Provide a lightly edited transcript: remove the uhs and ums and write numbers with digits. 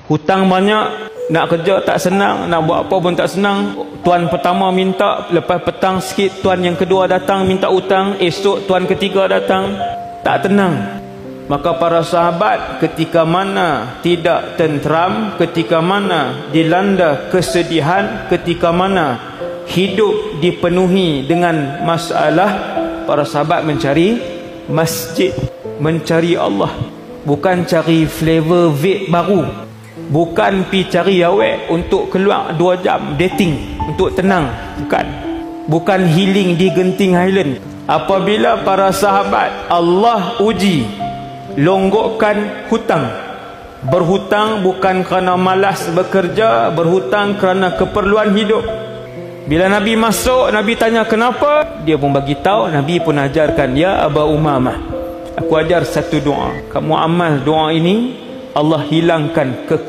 Hutang banyak, nak kerja tak senang, nak buat apa pun tak senang. Tuan pertama minta, lepas petang sikit tuan yang kedua datang minta hutang, esok tuan ketiga datang, tak tenang. Maka para sahabat ketika mana tidak tenteram, ketika mana dilanda kesedihan, ketika mana hidup dipenuhi dengan masalah, para sahabat mencari masjid, mencari Allah. Bukan cari flavor vape baru, bukan pi cari awet untuk keluar 2 jam dating untuk tenang, bukan healing di Genting Highland. Apabila para sahabat Allah uji, longgokkan hutang. Berhutang bukan kerana malas bekerja, berhutang kerana keperluan hidup. Bila Nabi masuk, Nabi tanya kenapa, dia pun bagi tahu. Nabi pun ajarkan, ya Aba Umamah, aku ajar satu doa, kamu amal doa ini, Allah hilangkan kekuatan